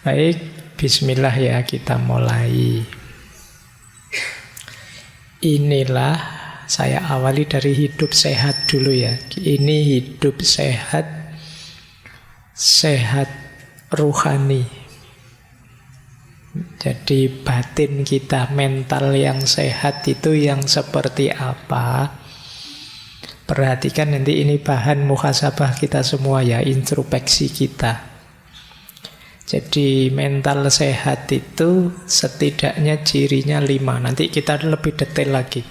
Baik, bismillah ya, kita mulai. Inilah saya awali dari hidup sehat dulu ya. Ini hidup sehat, sehat rohani. Jadi batin kita, mental yang sehat itu yang seperti apa? Perhatikan nanti ini bahan muhasabah kita semua ya, introspeksi kita. Jadi mental sehat itu setidaknya cirinya 5. Nanti kita lebih detail lagi.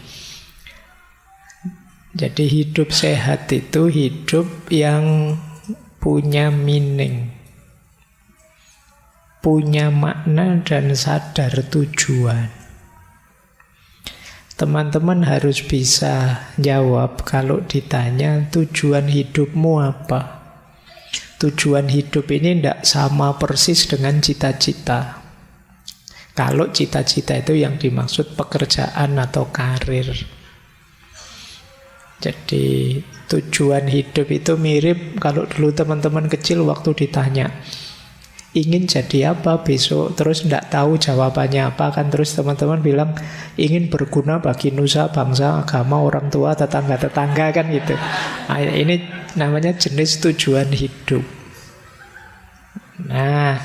Jadi hidup sehat itu hidup yang punya meaning, punya makna dan sadar tujuan. Teman-teman harus bisa jawab kalau ditanya tujuan hidupmu apa. Tujuan hidup ini tidak sama persis dengan cita-cita. Kalau cita-cita itu yang dimaksud pekerjaan atau karir. Jadi tujuan hidup itu mirip kalau dulu teman-teman kecil waktu ditanya ingin jadi apa besok, terus tidak tahu jawabannya apa, kan terus teman-teman bilang ingin berguna bagi nusa, bangsa, agama, orang tua, tetangga-tetangga, kan gitu. Nah, ini namanya jenis tujuan hidup. Nah,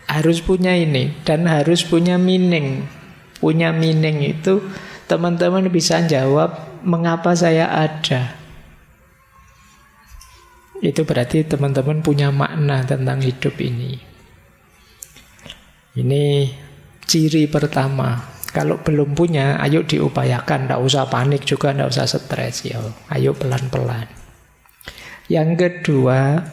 harus punya ini dan harus punya meaning. Punya meaning itu teman-teman bisa jawab mengapa saya ada. Itu berarti teman-teman punya makna tentang hidup ini. Ini ciri pertama. Kalau belum punya, ayo diupayakan. Tidak usah panik juga, tidak usah stres. Ya, ayo pelan-pelan. Yang kedua,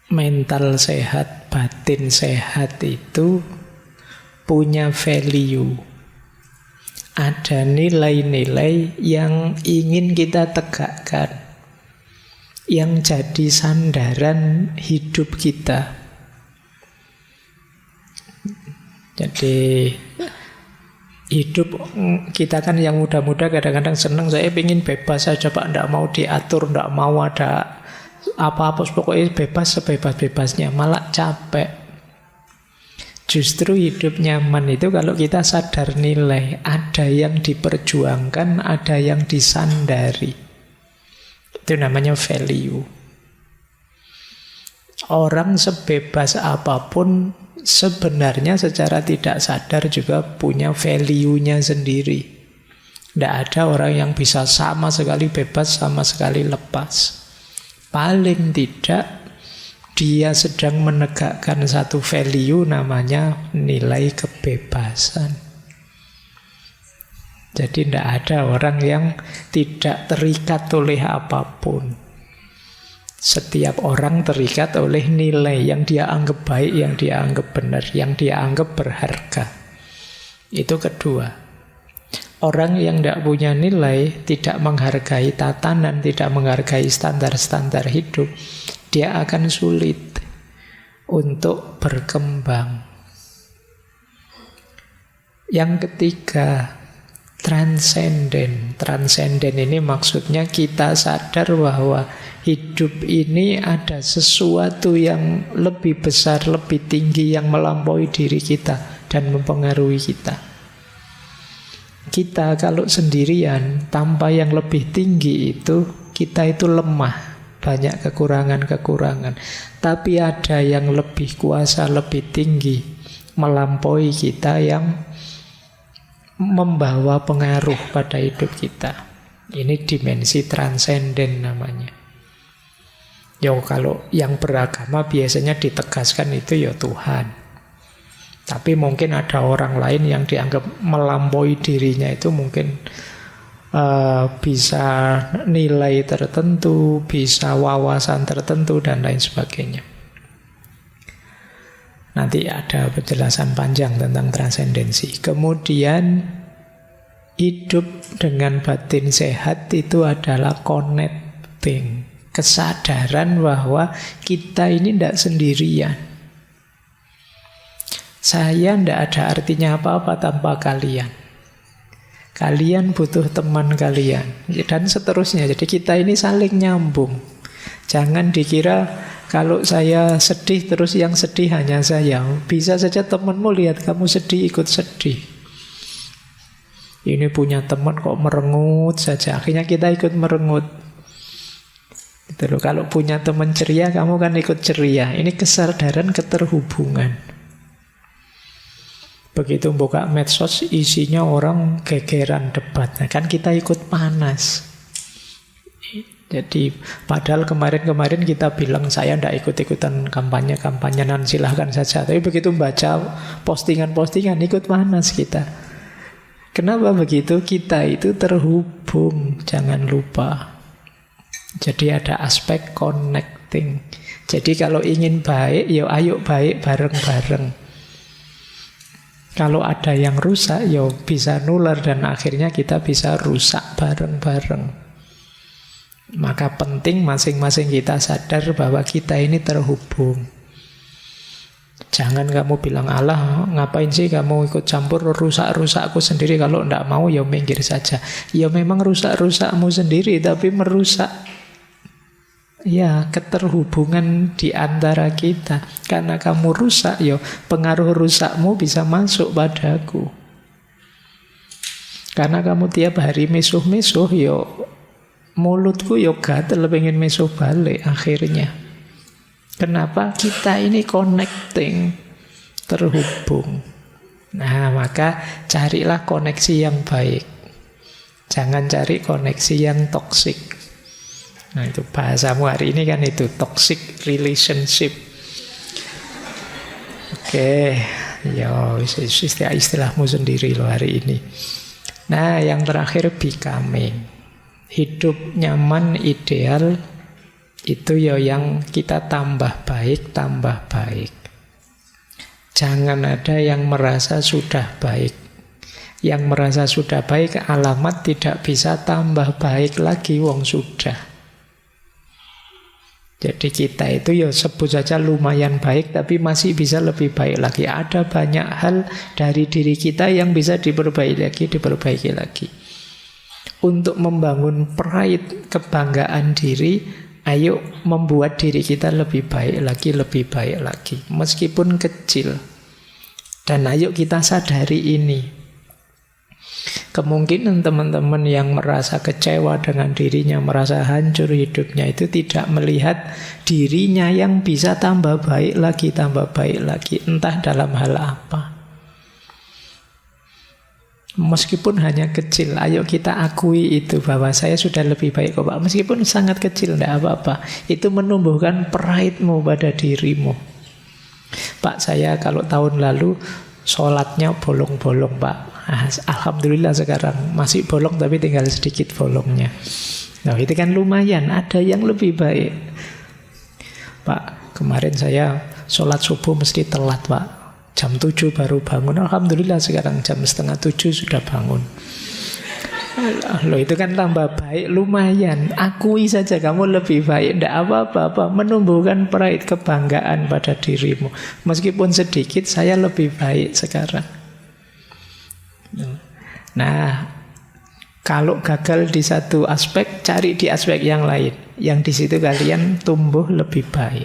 mental sehat, batin sehat itu punya value. Ada nilai-nilai yang ingin kita tegakkan, yang jadi sandaran hidup kita. Jadi hidup kita kan yang muda-muda kadang-kadang senang, saya ingin bebas saja Pak, tidak mau diatur, tidak mau ada apa-apa, pokoknya bebas sebebas-bebasnya, malah capek. Justru hidup nyaman itu kalau kita sadar nilai, ada yang diperjuangkan, ada yang disandari. Itu namanya value. Orang sebebas apapun sebenarnya secara tidak sadar juga punya value-nya sendiri. Tidak ada orang yang bisa sama sekali bebas, sama sekali lepas. Paling tidak dia sedang menegakkan satu value namanya nilai kebebasan. Jadi tidak ada orang yang tidak terikat oleh apapun. Setiap orang terikat oleh nilai yang dia anggap baik, yang dia anggap benar, yang dia anggap berharga. Itu kedua. Orang yang tidak punya nilai, tidak menghargai tatanan, tidak menghargai standar-standar hidup, dia akan sulit untuk berkembang. Yang ketiga, transenden. Transenden ini maksudnya kita sadar bahwa hidup ini ada sesuatu yang lebih besar, lebih tinggi, yang melampaui diri kita dan mempengaruhi kita. Kita kalau sendirian tanpa yang lebih tinggi itu, kita itu lemah, banyak kekurangan-kekurangan. Tapi ada yang lebih kuasa, lebih tinggi, melampaui kita, yang membawa pengaruh pada hidup kita. Ini dimensi transenden namanya. Ya kalau yang beragama biasanya ditegaskan itu ya Tuhan. Tapi mungkin ada orang lain yang dianggap melampaui dirinya, itu mungkin bisa nilai tertentu, bisa wawasan tertentu, dan lain sebagainya. Nanti ada penjelasan panjang tentang transendensi. Kemudian hidup dengan batin sehat itu adalah connecting. Kesadaran bahwa kita ini tidak sendirian. Saya tidak ada artinya apa-apa tanpa kalian. Kalian butuh teman kalian. Dan seterusnya. Jadi kita ini saling nyambung. Jangan dikira Kalau saya sedih terus yang sedih hanya saya, bisa saja temanmu lihat kamu sedih ikut sedih. Ini punya teman kok merengut saja, akhirnya kita ikut merengut. Gitu loh. Kalau punya teman ceria, kamu kan ikut ceria. Ini kesadaran keterhubungan. Begitu buka medsos, isinya orang gegeran debat. Nah, kan kita ikut panas. Jadi padahal kemarin-kemarin kita bilang saya tidak ikut-ikutan kampanye-kampanyenan, silahkan saja. Tapi begitu baca postingan-postingan ikut panas kita. Kenapa begitu? Kita itu terhubung, jangan lupa. Jadi ada aspek connecting. Jadi kalau ingin baik, ya ayo baik bareng-bareng. Kalau ada yang rusak, ya bisa nular dan akhirnya kita bisa rusak bareng-bareng. Maka penting masing-masing kita sadar bahwa kita ini terhubung. Jangan kamu bilang, Allah ngapain sih kamu ikut campur rusak-rusakku sendiri, kalau tidak mau ya minggir saja. Ya memang rusak-rusakmu sendiri, tapi merusak ya keterhubungan di antara kita. Karena kamu rusak, ya pengaruh rusakmu bisa masuk padaku. Karena kamu tiap hari misuh-misuh, ya mulutku ya gatel pengen misuh balik akhirnya. Kenapa? Kita ini connecting, terhubung. Nah, maka carilah koneksi yang baik. Jangan cari koneksi yang toksik. Nah, itu bahasamu hari ini kan itu, toxic relationship. Oke, ya istilahmu sendiri loh hari ini. Nah, yang terakhir becoming. Hidup nyaman, ideal, itu ya yang kita tambah baik, tambah baik. Jangan ada yang merasa sudah baik. Yang merasa sudah baik, alamat tidak bisa tambah baik lagi, wong sudah. Jadi kita itu ya sebut saja lumayan baik, tapi masih bisa lebih baik lagi. Ada banyak hal dari diri kita yang bisa diperbaiki lagi. Untuk membangun pride, kebanggaan diri, ayo membuat diri kita lebih baik lagi. Meskipun kecil. Dan ayo kita sadari ini. Kemungkinan teman-teman yang merasa kecewa dengan dirinya, merasa hancur hidupnya, itu tidak melihat dirinya yang bisa tambah baik lagi. Entah dalam hal apa. Meskipun hanya kecil, ayo kita akui itu, bahwa saya sudah lebih baik kok Pak. Meskipun sangat kecil, tidak apa-apa. Itu menumbuhkan pride-mu pada dirimu. Pak, saya kalau tahun lalu sholatnya bolong-bolong Pak. Alhamdulillah sekarang masih bolong, tapi tinggal sedikit bolongnya. Nah, itu kan lumayan, ada yang lebih baik. Pak, kemarin saya sholat subuh mesti telat Pak, jam 7 baru bangun. Alhamdulillah sekarang jam 6:30 sudah bangun. Loh, itu kan tambah baik, lumayan. Akui saja kamu lebih baik, tidak apa-apa. Menumbuhkan pride, kebanggaan pada dirimu. Meskipun sedikit, saya lebih baik sekarang. Nah, kalau gagal di satu aspek, cari di aspek yang lain, yang di situ kalian tumbuh lebih baik.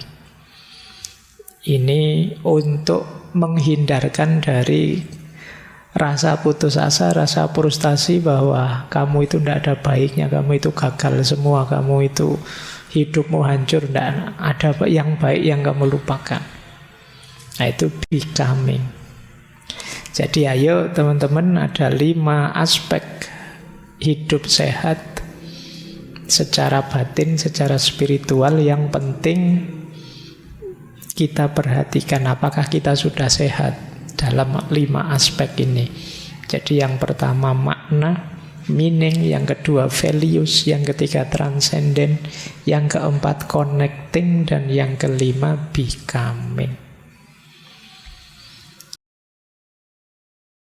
Ini untuk menghindarkan dari rasa putus asa, rasa frustasi bahwa kamu itu tidak ada baiknya, kamu itu gagal semua, kamu itu hidupmu hancur, tidak ada yang baik yang kamu lupakan. Nah, itu becoming. Jadi ayo teman-teman, ada 5 aspek hidup sehat secara batin, secara spiritual yang penting kita perhatikan apakah kita sudah sehat dalam 5 aspek ini. Jadi yang pertama makna, meaning, yang kedua values, yang ketiga transcendent, yang keempat connecting, dan yang kelima becoming.